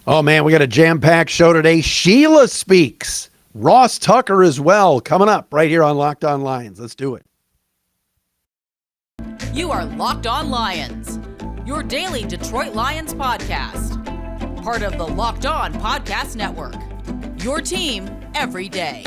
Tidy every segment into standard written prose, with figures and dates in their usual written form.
Oh, man, we got a jam-packed show today. Sheila speaks. Ross Tucker as well, coming up right here on Locked On Lions. Let's do it. You are Locked On Lions, your daily Detroit Lions podcast. Part of the Locked On Podcast Network, your team every day.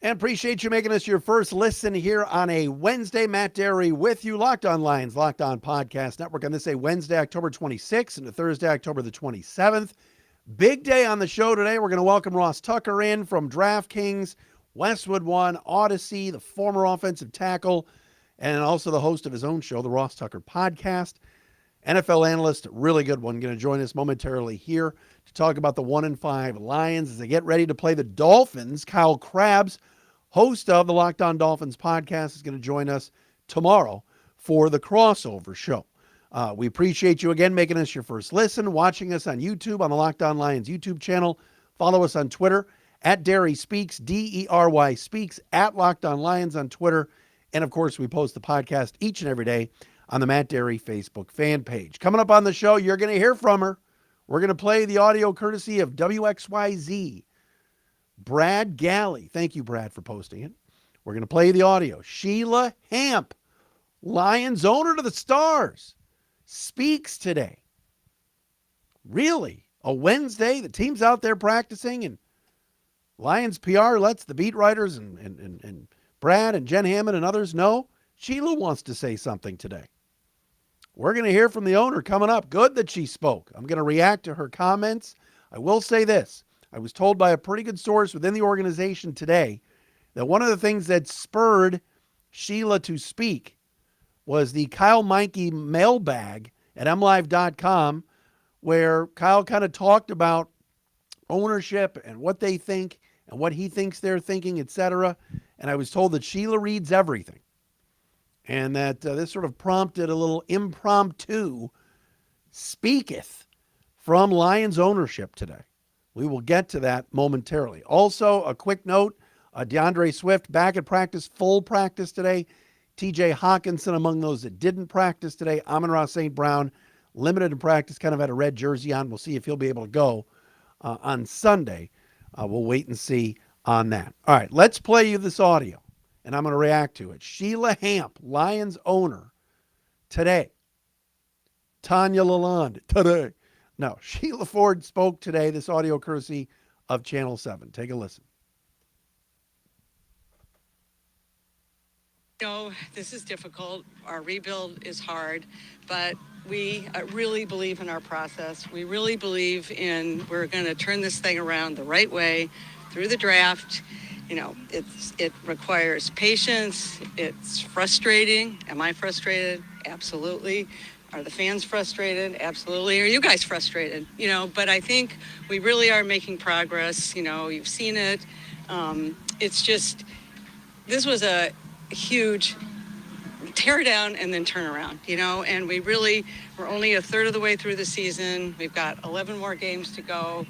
And appreciate you making us your first listen here on a Wednesday. Matt Dery with you, Locked On Lions, Locked On Podcast Network on this Wednesday, October 26th and Thursday, October the 27th. Big day on the show today. We're going to welcome Ross Tucker in from DraftKings, Westwood One, Odyssey, the former offensive tackle, and also the host of his own show, the Ross Tucker Podcast. NFL analyst, really good one, going to join us momentarily here to talk about the 1-5 Lions as they get ready to play the Dolphins. Kyle Krabs, host of the Locked On Dolphins podcast, is going to join us tomorrow for the crossover show. We appreciate you again making us your first listen, watching us on YouTube on the Locked On Lions YouTube channel. Follow us on Twitter at Dery Speaks, Dery Speaks, at Locked On Lions on Twitter. And of course, we post the podcast each and every day on the Matt Dery Facebook fan page. Coming up on the show, you're going to hear from her. We're going to play the audio courtesy of WXYZ. Brad Galley. Thank you, Brad, for posting it. We're going to play the audio. Sheila Hamp, Lions owner to the stars, speaks today. Really? A Wednesday? The team's out there practicing, and Lions PR lets the beat writers and Brad and Jen Hammond and others know Sheila wants to say something today. We're going to hear from the owner coming up. Good that she spoke. I'm going to react to her comments. I will say this. I was told by a pretty good source within the organization today that one of the things that spurred Sheila to speak was the Kyle Meinke mailbag at mlive.com, where Kyle kind of talked about ownership and what they think and what he thinks they're thinking, etc. And I was told that Sheila reads everything. And that this sort of prompted a little impromptu speaketh from Lions ownership today. We will get to that momentarily. Also, a quick note, DeAndre Swift back at practice, full practice today. TJ Hawkinson among those that didn't practice today. Amon-Ra St. Brown, limited in practice, kind of had a red jersey on. We'll see if he'll be able to go on Sunday. We'll wait and see on that. All right, let's play you this audio, and I'm going to react to it. Sheila Hamp, Lions owner, today. Tanya Lalonde, today. No, Sheila Ford spoke today. This audio courtesy of Channel 7. Take a listen. This is difficult. Our rebuild is hard, but we really believe in our process. We really believe we're going to turn this thing around the right way through the draft. It requires patience. It's frustrating. Am I frustrated? Absolutely. Are the fans frustrated? Absolutely. Are you guys frustrated? But I think we really are making progress. You've seen it. It's just, this was a huge tear down and then turn around, and we're only a third of the way through the season. We've got 11 more games to go.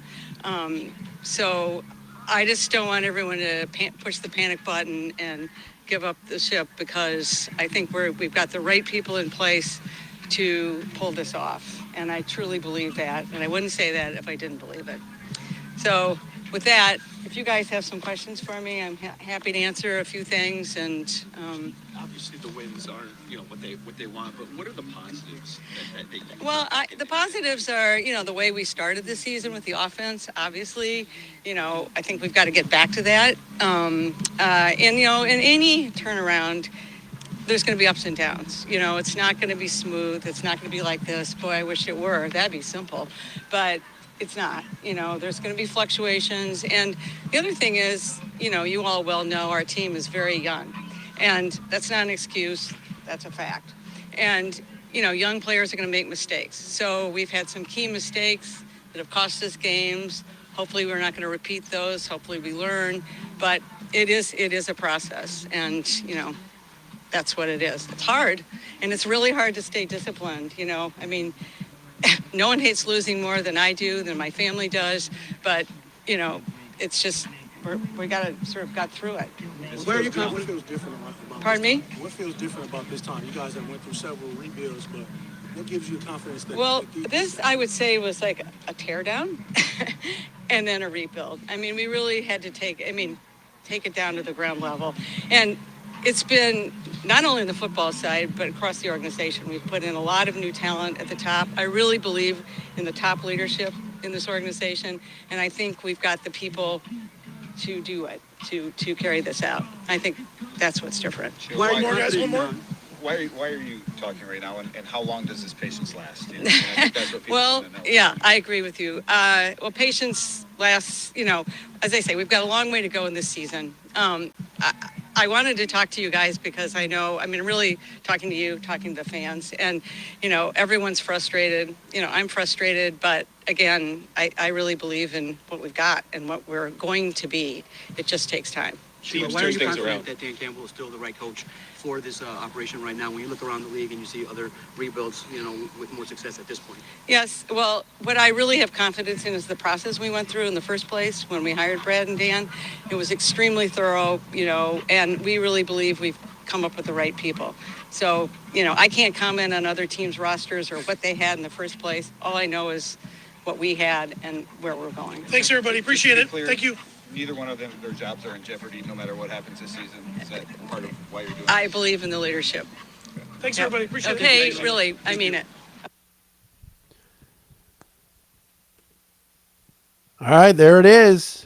So I just don't want everyone to push the panic button and give up the ship, because I think we've got the right people in place to pull this off. And I truly believe that. And I wouldn't say that if I didn't believe it. So with that, if you guys have some questions for me, I'm happy to answer a few things. And obviously the wins aren't, what they want, but what are the positives that they think? Well, the positives are, the way we started the season with the offense. Obviously, I think we've got to get back to that. In any turnaround, there's going to be ups and downs. It's not going to be smooth. It's not going to be like this. Boy, I wish it were. That'd be simple. But it's not. There's going to be fluctuations. And the other thing is, you all well know our team is very young. And that's not an excuse. That's a fact. And, young players are going to make mistakes. So we've had some key mistakes that have cost us games. Hopefully we're not going to repeat those. Hopefully we learn. But it is a process. And, that's what it is. It's hard. And it's really hard to stay disciplined. no one hates losing more than I do, than my family does. But, it's just, we got to sort of got through it. Where are you confident? What feels different about Pardon me? What feels different about this time? You guys have went through several rebuilds, but what gives you confidence that? Well, this I would say was like a teardown and then a rebuild. I mean, we really had to take it down to the ground level. And it's been not only on the football side, but across the organization. We've put in a lot of new talent at the top. I really believe in the top leadership in this organization, and I think we've got the people to do it, to carry this out. I think that's what's different. One more, guys, one more. Why are you talking right now, and how long does this patience last? I think that's what people Well, want to know. yeah, I agree with you. Patience lasts, as I say, we've got a long way to go in this season. I wanted to talk to you guys because really talking to you, talking to the fans, and, everyone's frustrated. I'm frustrated, but again, I really believe in what we've got and what we're going to be. It just takes time. Teams Why are turn you things confident around. that Dan Campbell is still the right coach for this operation right now? When you look around the league and you see other rebuilds, with more success at this point. Yes, well, what I really have confidence in is the process we went through in the first place when we hired Brad and Dan. It was extremely thorough, and we really believe we've come up with the right people. So, I can't comment on other teams' rosters or what they had in the first place. All I know is what we had and where we're going. Thanks, everybody. Appreciate it. Clear, Thank you. Neither one of them, their jobs are in jeopardy no matter what happens this season. Is that part of why you're doing I this? believe in the leadership. Thanks, everybody. Appreciate it. Okay, really, I mean it. All right, there it is.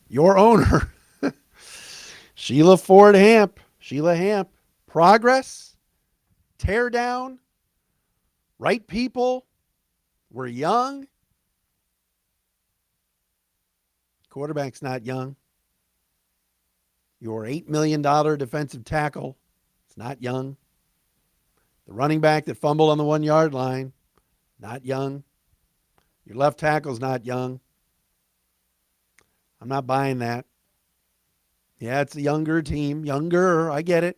Your owner, Sheila Hamp. Progress, tear down, right people. We're young. Quarterback's not young. Your $8 million defensive tackle, it's not young. The running back that fumbled on the 1 yard line, not young. Your left tackle's not young. I'm not buying that. Yeah, it's a younger team. Younger, I get it.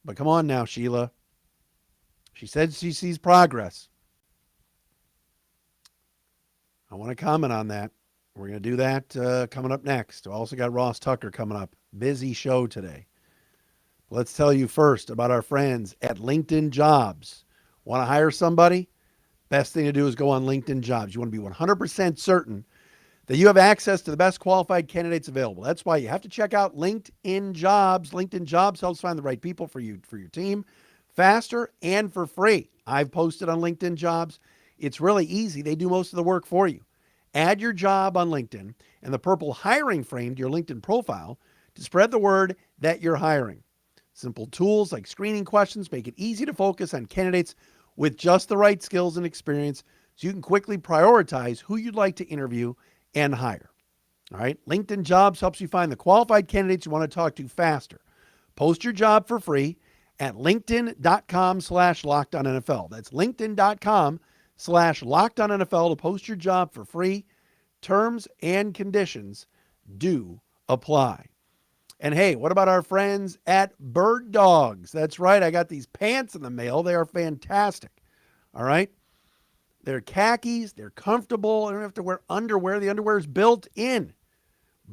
But come on now, Sheila. She said she sees progress. I want to comment on that. We're going to do that coming up next. We also got Ross Tucker coming up. Busy show today. Let's tell you first about our friends at LinkedIn Jobs. Want to hire somebody? Best thing to do is go on LinkedIn Jobs. You want to be 100% certain that you have access to the best qualified candidates available. That's why you have to check out LinkedIn Jobs. LinkedIn Jobs helps find the right people for you, for your team, faster and for free. I've posted on LinkedIn Jobs. It's really easy. They do most of the work for you. Add your job on LinkedIn and the purple hiring frame to your LinkedIn profile to spread the word that you're hiring. Simple tools like screening questions make it easy to focus on candidates with just the right skills and experience so you can quickly prioritize who you'd like to interview and hire. All right. LinkedIn Jobs helps you find the qualified candidates you want to talk to faster. Post your job for free at linkedin.com/LockedOnNFL. That's linkedin.com/LockedOnNFL to post your job for free. Terms and conditions do apply. And hey, what about our friends at Birddogs? That's right. I got these pants in the mail. They are fantastic. All right. They're khakis. They're comfortable. I don't have to wear underwear. The underwear is built in.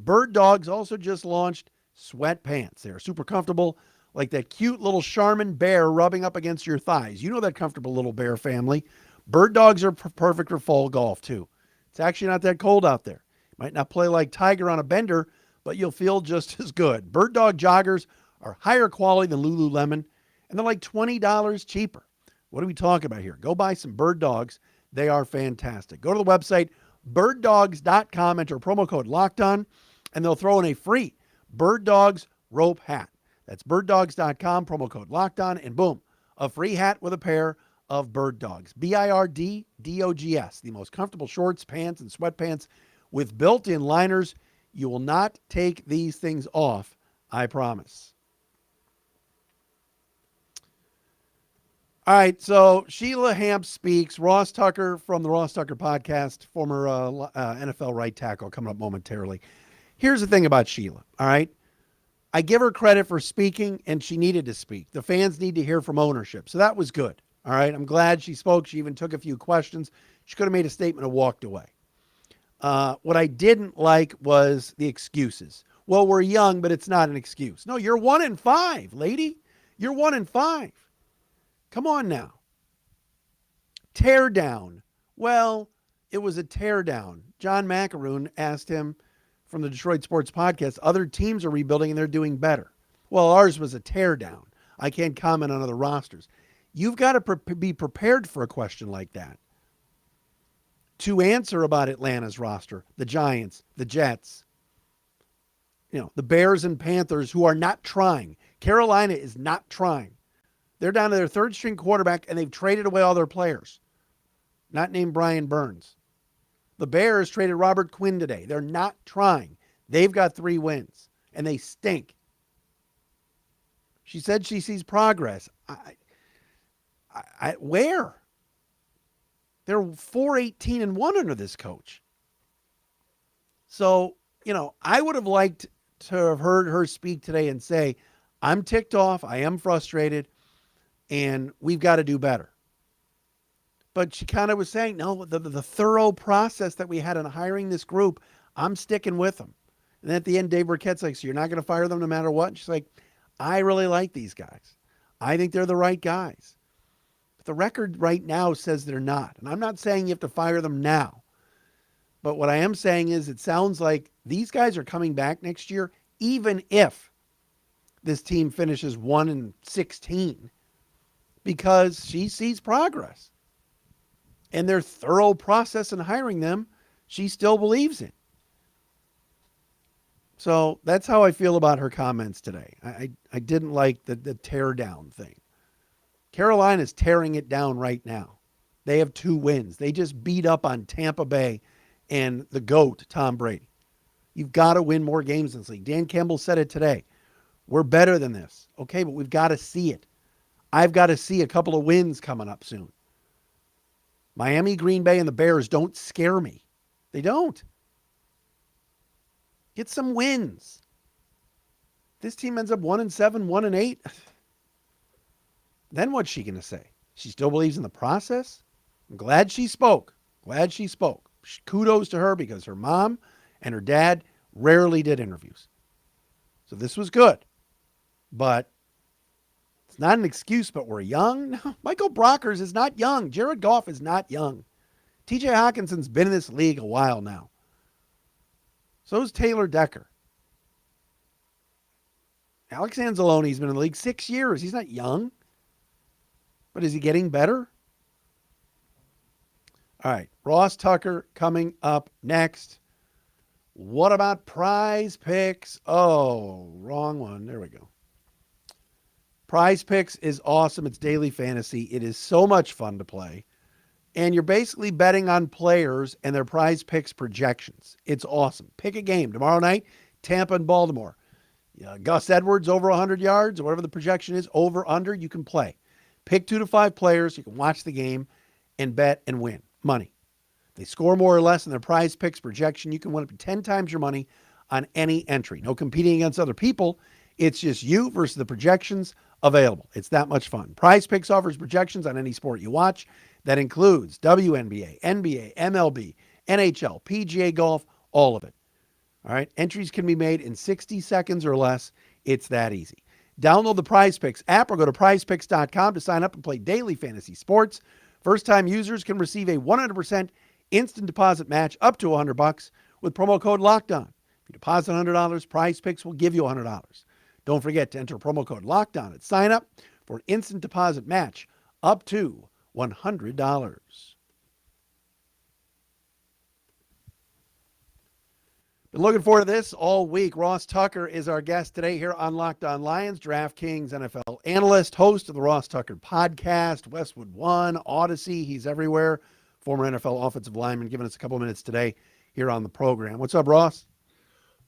Birddogs also just launched sweatpants. They are super comfortable, like that cute little Charmin bear rubbing up against your thighs. You know that comfortable little bear family. Birddogs are perfect for fall golf, too. It's actually not that cold out there. You might not play like Tiger on a bender, but you'll feel just as good. Birddog joggers are higher quality than Lululemon, and they're like $20 cheaper. What are we talking about here? Go buy some Birddogs. They are fantastic. Go to the website, birddogs.com, enter promo code LOCKEDON, and they'll throw in a free Birddogs rope hat. That's birddogs.com, promo code LOCKEDON, and boom, a free hat with a pair of Birddogs. Birddogs, the most comfortable shorts, pants, and sweatpants with built-in liners. You will not take these things off, I promise. All right, so Sheila Hamp speaks. Ross Tucker from the Ross Tucker podcast, former NFL right tackle, coming up momentarily. Here's the thing about Sheila, all right? I give her credit for speaking, and she needed to speak. The fans need to hear from ownership, so that was good, All right. I'm glad she spoke. She even took a few questions. She could have made a statement and walked away. What I didn't like was the excuses. Well, we're young, but it's not an excuse. No, you're 1-5, lady. You're 1-5. Come on now. Tear down. Well, it was a tear down. John McAroon asked him from the Detroit Sports Podcast, other teams are rebuilding and they're doing better. Well, ours was a tear down. I can't comment on other rosters. You've got to be prepared for a question like that. To answer about Atlanta's roster, the Giants, the Jets, the Bears and Panthers who are not trying. Carolina is not trying. They're down to their third string quarterback and they've traded away all their players. Not named Brian Burns. The Bears traded Robert Quinn today. They're not trying. They've got 3 wins and they stink. She said she sees progress. Where? They're 4-18-1 under this coach. So, I would have liked to have heard her speak today and say, I'm ticked off, I am frustrated, and we've got to do better. But she kind of was saying, no, the thorough process that we had in hiring this group, I'm sticking with them. And then at the end, Dave Burkett's like, so you're not going to fire them no matter what? And she's like, I really like these guys. I think they're the right guys. But the record right now says they're not. And I'm not saying you have to fire them now. But what I am saying is it sounds like these guys are coming back next year, even if this team finishes 1-16, because she sees progress. And their thorough process in hiring them, she still believes in. So that's how I feel about her comments today. I didn't like the tear down thing. Carolina's tearing it down right now. They have 2 wins. They just beat up on Tampa Bay and the GOAT, Tom Brady. You've got to win more games in this league. Dan Campbell said it today. We're better than this. Okay, but we've got to see it. I've got to see a couple of wins coming up soon. Miami, Green Bay, and the Bears don't scare me. They don't. Get some wins. This team ends up 1-7, 1-8. Then what's she going to say? She still believes in the process? I'm glad she spoke. Glad she spoke. Kudos to her because her mom and her dad rarely did interviews. So this was good. But it's not an excuse, but we're young. No, Michael Brockers is not young. Jared Goff is not young. TJ Hawkinson's been in this league a while now. So is Taylor Decker. Alex Anzalone's been in the league 6 years. He's not young. But is he getting better? All right. Ross Tucker coming up next. What about PrizePicks? Oh, wrong one. There we go. PrizePicks is awesome. It's daily fantasy. It is so much fun to play. And you're basically betting on players and their PrizePicks projections. It's awesome. Pick a game. Tomorrow night, Tampa and Baltimore. Gus Edwards over 100 yards or whatever the projection is, over, under, you can play. Pick 2 to 5 players. You can watch the game and bet and win money. If they score more or less in their PrizePicks projection, you can win up to 10 times your money on any entry. No competing against other people. It's just you versus the projections available. It's that much fun. PrizePicks offers projections on any sport you watch. That includes WNBA, NBA, MLB, NHL, PGA Golf, all of it. All right. Entries can be made in 60 seconds or less. It's that easy. Download the PrizePicks app or go to prizepicks.com to sign up and play daily fantasy sports. First-time users can receive a 100% instant deposit match up to $100 with promo code LOCKEDON. If you deposit $100, PrizePicks will give you $100. Don't forget to enter promo code LOCKEDON at sign up for an instant deposit match up to $100. Been looking forward to this all week. Ross Tucker is our guest today here on Locked On Lions, DraftKings NFL analyst, host of the Ross Tucker podcast, Westwood One, Odyssey. He's everywhere. Former NFL offensive lineman, giving us a couple of minutes today here on the program. What's up, Ross?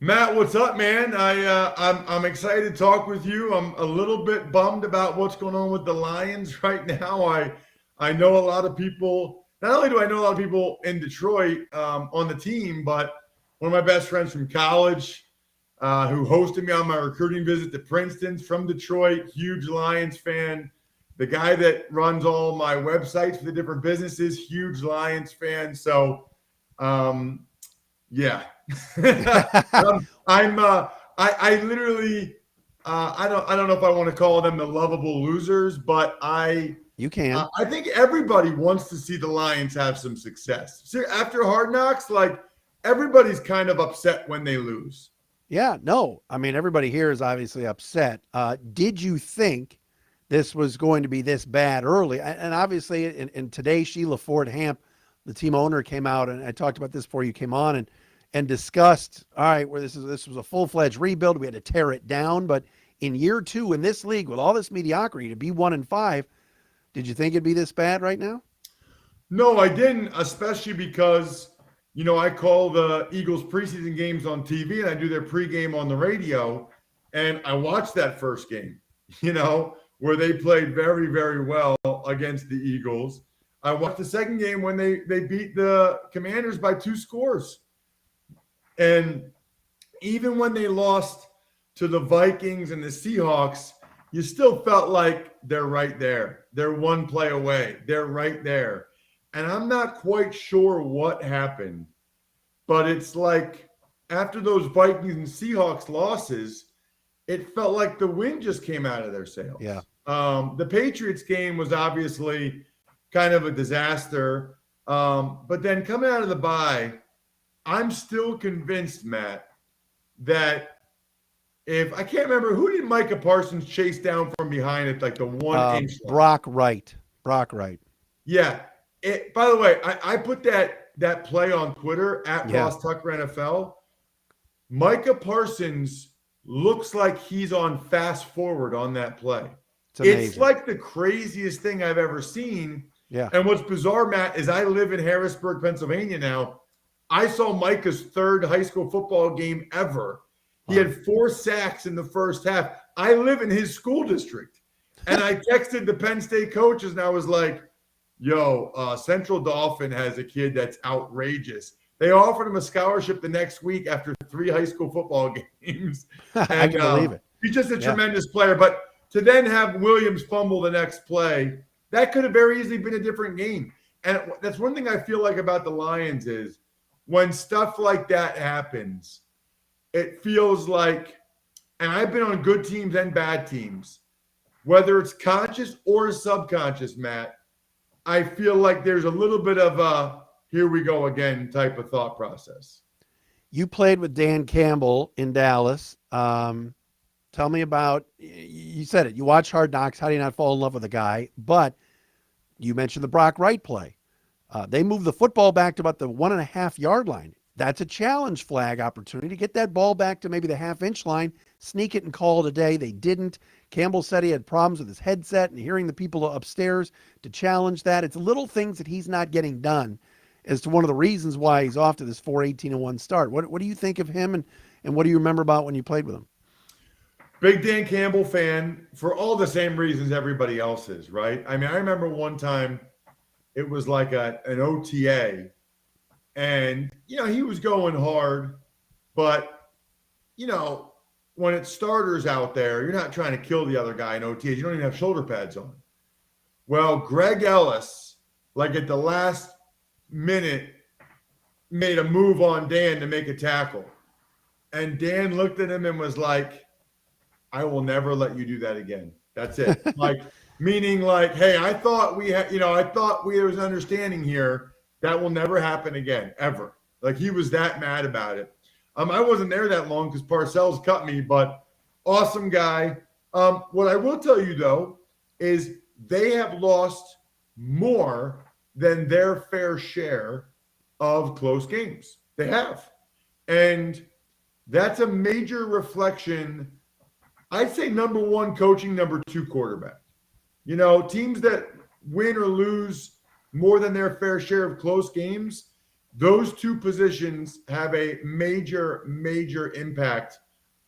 Matt, what's up, man? I'm excited to talk with you. I'm a little bit bummed about what's going on with the Lions right now. I know a lot of people. Not only do I know a lot of people in Detroit on the team, but one of my best friends from college who hosted me on my recruiting visit to Princeton from Detroit, huge Lions fan, the guy that runs all my websites for the different businesses, huge Lions fan. So, yeah, I literally, I don't know if I want to call them the lovable losers, but You can. I think everybody wants to see the Lions have some success. So after Hard Knocks, like everybody's kind of upset when they lose. Yeah, no. I mean, everybody here is obviously upset. Did you think this was going to be this bad early? And obviously, in today, Sheila Hamp, the team owner, came out, and I talked about this before you came on, and discussed, all right, where this was a full-fledged rebuild. We had to tear it down. But in year 2 in this league, with all this mediocrity, to be 1-5, did you think it'd be this bad right now? No, I didn't, especially because, you know, I call the Eagles preseason games on TV and I do their pregame on the radio. And I watched that first game, you know, where they played very, very well against the Eagles. I watched the second game when they beat the Commanders by 2 scores. And even when they lost to the Vikings and the Seahawks, you still felt like they're right there. They're 1 play away. They're right there. And I'm not quite sure what happened, but it's like after those Vikings and Seahawks losses, it felt like the wind just came out of their sails. Yeah. The Patriots game was obviously kind of a disaster. But then coming out of the bye, I'm still convinced, Matt, that if I can't remember who did Micah Parsons chase down from behind at like the 1 inch line? Brock Wright. Yeah. By the way, I put that play on Twitter at Ross Tucker NFL. Micah Parsons looks like he's on fast forward on that play. It's like the craziest thing I've ever seen. Yeah. And what's bizarre, Matt, is I live in Harrisburg, Pennsylvania now. I saw Micah's 3rd high school football game ever. He had 4 sacks in the first half. I live in his school district. And I texted the Penn State coaches and I was like, yo, Central Dauphin has a kid that's outrageous. They offered him a scholarship the next week after 3 high school football games. And, I can believe it. He's just a tremendous player. But to then have Williams fumble the next play, that could have very easily been a different game. And that's one thing I feel like about the Lions is when stuff like that happens, it feels like, and I've been on good teams and bad teams, whether it's conscious or subconscious, Matt, I feel like there's a little bit of a here we go again type of thought process. You played with Dan Campbell in Dallas. Tell me about, you said it, you watch Hard Knocks. How do you not fall in love with a guy? But you mentioned the Brock Wright play. They moved the football back to about the 1.5 yard line. That's a challenge flag opportunity to get that ball back to maybe the 1/2 inch line, sneak it and call it a day. They didn't. Campbell said he had problems with his headset and hearing the people upstairs to challenge that. It's little things that he's not getting done as to one of the reasons why he's off to this 4-18-1 start. What do you think of him and what do you remember about when you played with him? Big Dan Campbell fan for all the same reasons everybody else is, right? I mean, I remember one time it was like an OTA and, you know, he was going hard, but, you know, when it's starters out there, you're not trying to kill the other guy in OTAs. You don't even have shoulder pads on. Well, Greg Ellis, like at the last minute, made a move on Dan to make a tackle. And Dan looked at him and was like, I will never let you do that again. That's it. Like, meaning like, hey, I thought we had, you know, I thought there was an understanding here. That will never happen again, ever. Like, he was that mad about it. I wasn't there that long because Parcells cut me, but awesome guy. What I will tell you, though, is they have lost more than their fair share of close games. They have. And that's a major reflection. I'd say number 1, coaching, number 2, quarterback. You know, teams that win or lose more than their fair share of close games, those 2 positions have a major, major impact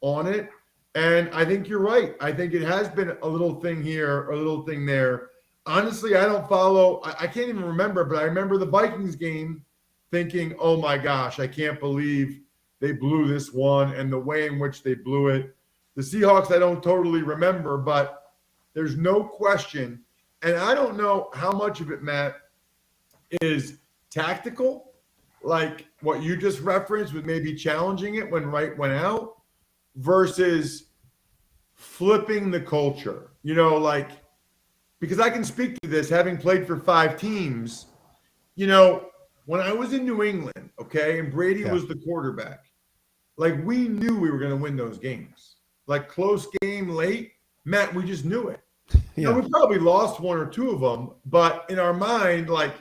on it. And I think you're right. I think it has been a little thing here, a little thing there. Honestly, I don't follow. I can't even remember, but I remember the Vikings game thinking, oh my gosh, I can't believe they blew this one and the way in which they blew it. The Seahawks, I don't totally remember, but there's no question. And I don't know how much of it, Matt, is tactical, like what you just referenced with maybe challenging it when Wright went out, versus flipping the culture. Like, because I can speak to this having played for 5 teams. When I was in New England, okay, and Brady was the quarterback, like we knew we were going to win those games. Like close game late, Matt, we just knew it. Yeah. We probably lost 1 or 2 of them, but in our mind, like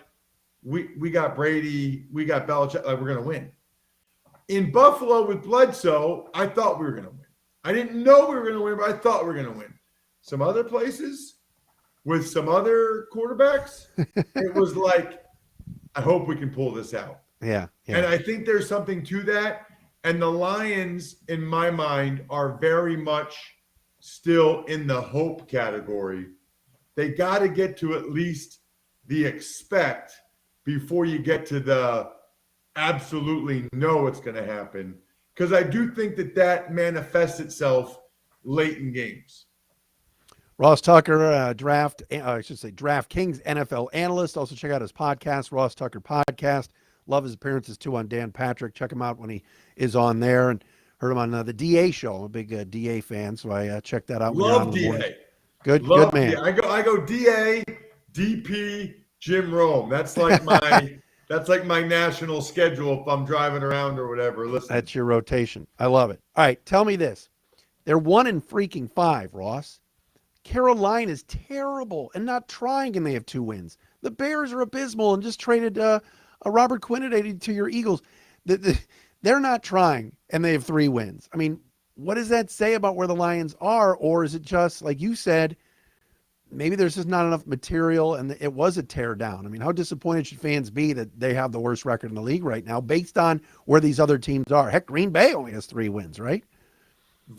we got Brady, we got Belichick, like we're going to win. In Buffalo with Bledsoe, I thought we were going to win. I didn't know we were going to win, but I thought we were going to win. Some other places with some other quarterbacks, it was like, I hope we can pull this out. Yeah. And I think there's something to that. And the Lions, in my mind, are very much still in the hope category. They got to get to at least the expect before you get to the absolutely know it's going to happen. Because I do think that manifests itself late in games. Ross Tucker, DraftKings NFL analyst. Also check out his podcast, Ross Tucker Podcast. Love his appearances too on Dan Patrick. Check him out when he is on there, and heard him on the DA show. I'm a big DA fan, so I check that out. Love DA. Good man. DA. I go DA, DP, Jim Rome. That's like my national schedule if I'm driving around or whatever. Listen, that's your rotation. I love it. All right, tell me this: they're 1-5, Ross. Carolina's terrible and not trying, and they have 2 wins. The Bears are abysmal and just traded a Robert Quinn to your Eagles. They're not trying, and they have 3 wins. I mean, what does that say about where the Lions are? Or is it just, like you said, maybe there's just not enough material and it was a tear down? I mean, how disappointed should fans be that they have the worst record in the league right now based on where these other teams are? Heck, Green Bay only has 3 wins, right?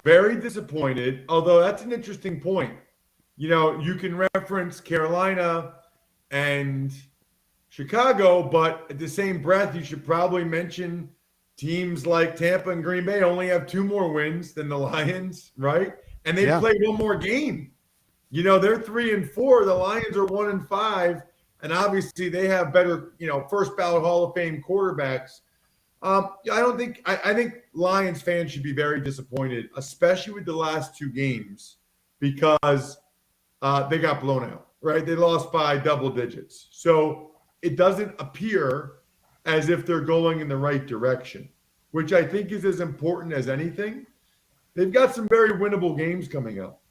Very disappointed, although that's an interesting point. You can reference Carolina and Chicago, but at the same breath, you should probably mention teams like Tampa and Green Bay only have 2 more wins than the Lions, right? And they played 1 more game. They're 3-4. The Lions are 1-5, and obviously they have better, first ballot Hall of Fame quarterbacks. I think Lions fans should be very disappointed, especially with the last 2 games, because they got blown out, right? They lost by double digits. So it doesn't appear as if they're going in the right direction, which I think is as important as anything. They've got some very winnable games coming up.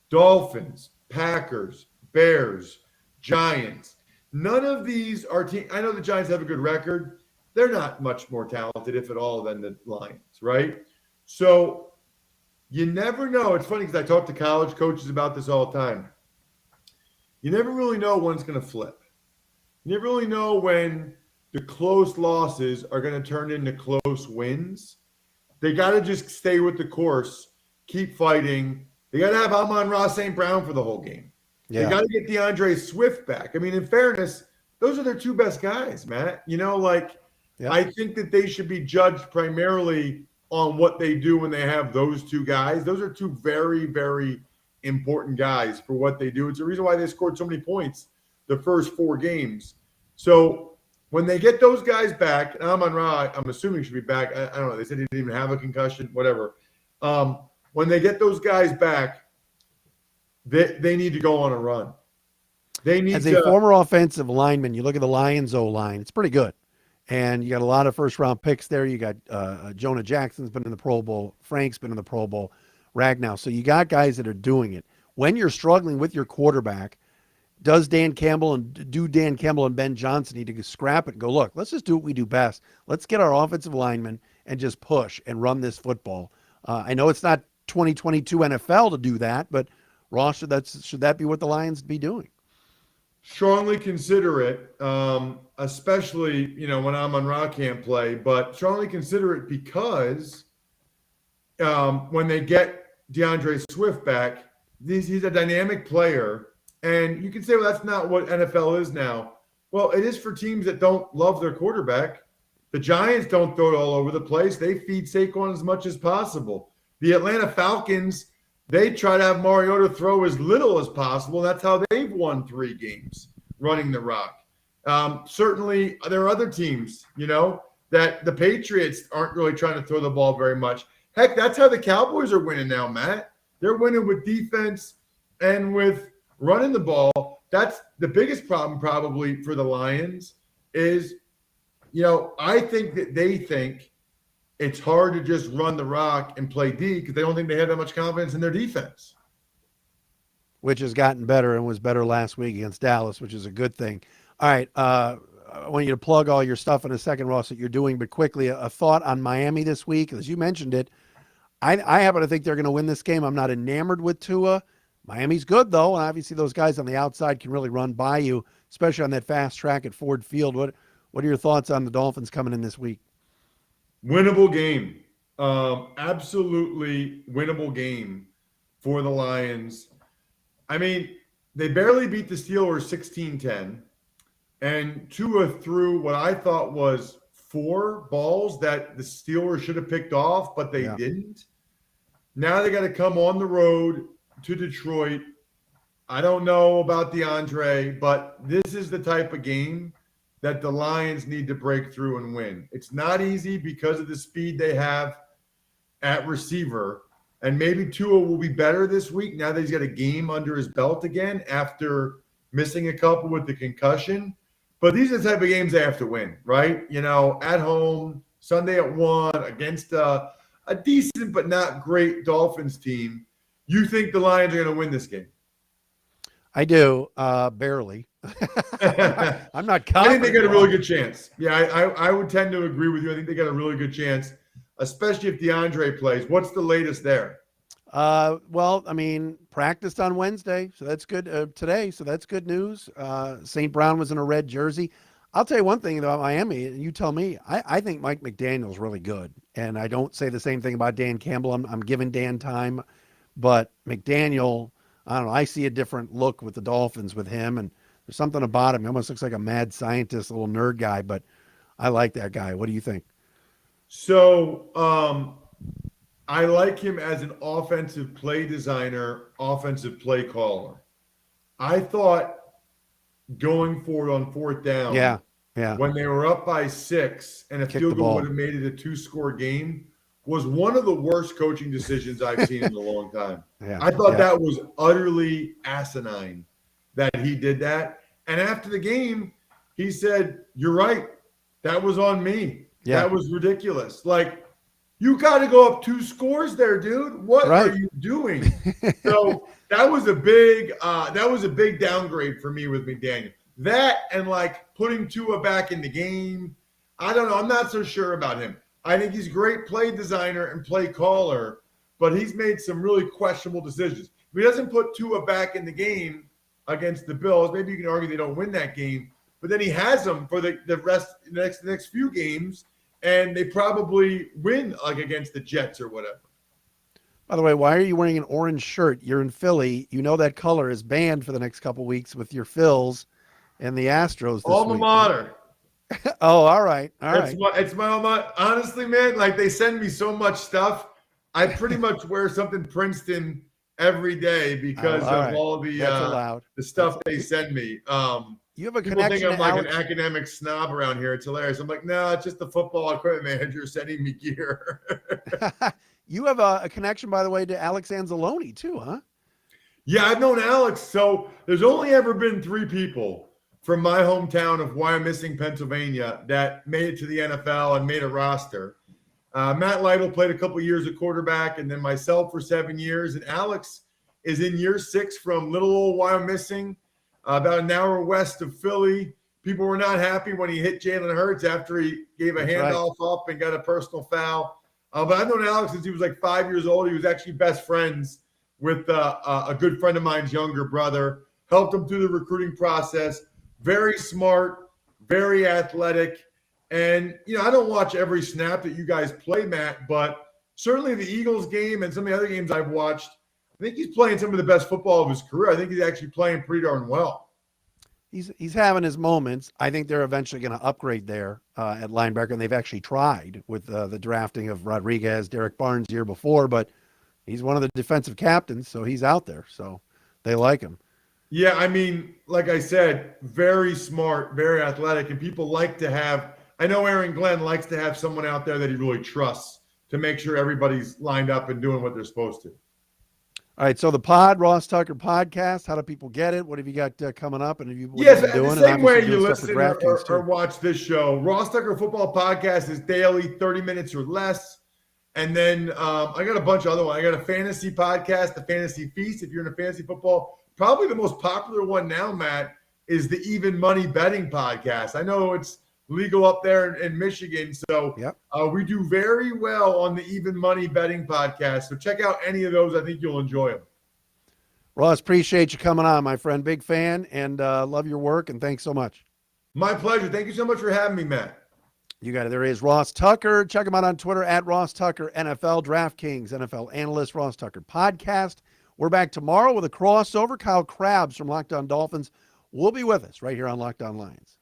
Dolphins, Packers, Bears, Giants. None of these are teams. I know the Giants have a good record. They're not much more talented, if at all, than the Lions, right? So you never know. It's funny because I talk to college coaches about this all the time. You never really know when it's going to flip. You never really know when the close losses are going to turn into close wins. They got to just stay with the course, keep fighting. They got to have Amon-Ra St. Brown for the whole game. Yeah. They got to get DeAndre Swift back. I mean, in fairness, those are their 2 best guys, Matt. I think that they should be judged primarily on what they do when they have those 2 guys. Those are 2 very, very important guys for what they do. It's the reason why they scored so many points the first 4 games. So when they get those guys back, and Amon-Ra, I'm assuming should be back. I don't know. They said he didn't even have a concussion, whatever. When they get those guys back, they need to go on a run. They need As a former offensive lineman, you look at the Lions O-line, it's pretty good. And you got a lot of first-round picks there. You got Jonah Jackson's been in the Pro Bowl. Frank's been in the Pro Bowl. Ragnow. So you got guys that are doing it. When you're struggling with your quarterback, do Dan Campbell and Ben Johnson need to scrap it and go, look, let's just do what we do best. Let's get our offensive linemen and just push and run this football. I know it's not 2022 NFL to do that, but Ross, should that be what the Lions be doing? Strongly consider it, especially, when Amon-Ra can't play, but strongly consider it because when they get DeAndre Swift back, he's a dynamic player. And you can say, well, that's not what NFL is now. Well, it is for teams that don't love their quarterback. The Giants don't throw it all over the place. They feed Saquon as much as possible. The Atlanta Falcons, they try to have Mariota throw as little as possible. That's how they've won 3 games running the rock. Certainly, there are other teams, that the Patriots aren't really trying to throw the ball very much. Heck, that's how the Cowboys are winning now, Matt. They're winning with defense and with running the ball. That's the biggest problem probably for the Lions is, I think that they think it's hard to just run the rock and play D because they don't think they have that much confidence in their defense. Which has gotten better and was better last week against Dallas, which is a good thing. All right, I want you to plug all your stuff in a second, Ross, that you're doing, but quickly, a thought on Miami this week. As you mentioned it, I happen to think they're going to win this game. I'm not enamored with Tua. Miami's good, though, and obviously those guys on the outside can really run by you, especially on that fast track at Ford Field. What are your thoughts on the Dolphins coming in this week? Winnable game. Absolutely winnable game for the Lions. I mean, they barely beat the Steelers 16-10, and Tua threw what I thought was 4 balls that the Steelers should have picked off, but they didn't. Now they got to come on the road to Detroit. I don't know about DeAndre, but this is the type of game that the Lions need to break through and win. It's not easy because of the speed they have at receiver. And maybe Tua will be better this week now that he's got a game under his belt again after missing a couple with the concussion. But these are the type of games they have to win, right? At home, Sunday at 1 against a decent but not great Dolphins team. You think the Lions are going to win this game? I do, barely. I'm not confident. I think they got a really good chance. Yeah, I would tend to agree with you. I think they got a really good chance, especially if DeAndre plays. What's the latest there? Well, I mean, practiced on Wednesday, so that's good. Today, so that's good news. St. Brown was in a red jersey. I'll tell you one thing about Miami, and you tell me. I think Mike McDaniel's really good, and I don't say the same thing about Dan Campbell. I'm giving Dan time, but McDaniel, I don't know. I see a different look with the Dolphins with him, and there's something about him. He almost looks like a mad scientist, a little nerd guy, but I like that guy. What do you think? So, I like him as an offensive play designer, offensive play caller. I thought going forward on 4th down, when they were up by 6 and a field goal would have made it a 2-score game, was one of the worst coaching decisions I've seen in a long time. I thought that was utterly asinine that he did that. And after the game, he said, "You're right. That was on me. That was ridiculous." Like, you got to go up 2 scores there, dude. What are you doing? So that was a big downgrade for me with McDaniel. That and like putting Tua back in the game. I don't know. I'm not so sure about him. I think he's a great play designer and play caller, but he's made some really questionable decisions. If he doesn't put Tua back in the game against the Bills, maybe you can argue they don't win that game, but then he has them for the next few games, and they probably win like against the Jets or whatever. By the way, why are you wearing an orange shirt? You're in Philly. You know that color is banned for the next couple weeks with your Phils and the Astros this Alma week. mater. Oh, all right. It's my alma. Honestly, man, like they send me so much stuff. I pretty much wear something Princeton every day because of all the stuff they send me. You have a people connection think I'm to like an academic snob around here. It's hilarious. I'm like, no, it's just the football equipment manager sending me gear. You have a connection, by the way, to Alex Anzalone too, huh? Yeah, I've known Alex. So there's only ever been 3 people from my hometown of Wyomissing, Pennsylvania, that made it to the NFL and made a roster. Matt Lytle played a couple years at quarterback, and then myself for 7 years. And Alex is in year 6 from little old Wyomissing, about an hour west of Philly. People were not happy when he hit Jalen Hurts after he gave a handoff up and got a personal foul. But I've known Alex since he was like 5 years old. He was actually best friends with a good friend of mine's younger brother. Helped him through the recruiting process. Very smart, very athletic. And, I don't watch every snap that you guys play, Matt, but certainly the Eagles game and some of the other games I've watched, I think he's playing some of the best football of his career. I think he's actually playing pretty darn well. He's having his moments. I think they're eventually going to upgrade there at linebacker, and they've actually tried with the drafting of Rodriguez, Derek Barnes the year before, but He's one of the defensive captains, so he's out there. So they like him. Yeah, I mean, like I said, very smart, very athletic, and people like to have. I know Aaron Glenn likes to have someone out there that he really trusts to make sure everybody's lined up and doing what they're supposed to. All right, so the Ross Tucker podcast, how do people get it? What have you got coming up? And what Yes, have you been the doing? same way you stuff for listen DraftKings, or watch this show. Ross Tucker Football Podcast is daily, 30 minutes or less. And then I got a bunch of other ones. I got a fantasy podcast, the Fantasy Feast. If you're into fantasy football, probably the most popular one now, Matt, is the Even Money Betting Podcast. I know it's legal up there in Michigan, so Yep. We do very well on the Even Money Betting Podcast. So check out any of those. I think you'll enjoy them. Ross, appreciate you coming on, my friend. Big fan, and love your work, and thanks so much. My pleasure. Thank you so much for having me, Matt. You got it. There he is, Ross Tucker. Check him out on Twitter at Ross Tucker NFL, DraftKings, NFL Analyst, Ross Tucker Podcast. We're back tomorrow with a crossover. Kyle Krabs from Locked On Dolphins will be with us right here on Locked On Lions.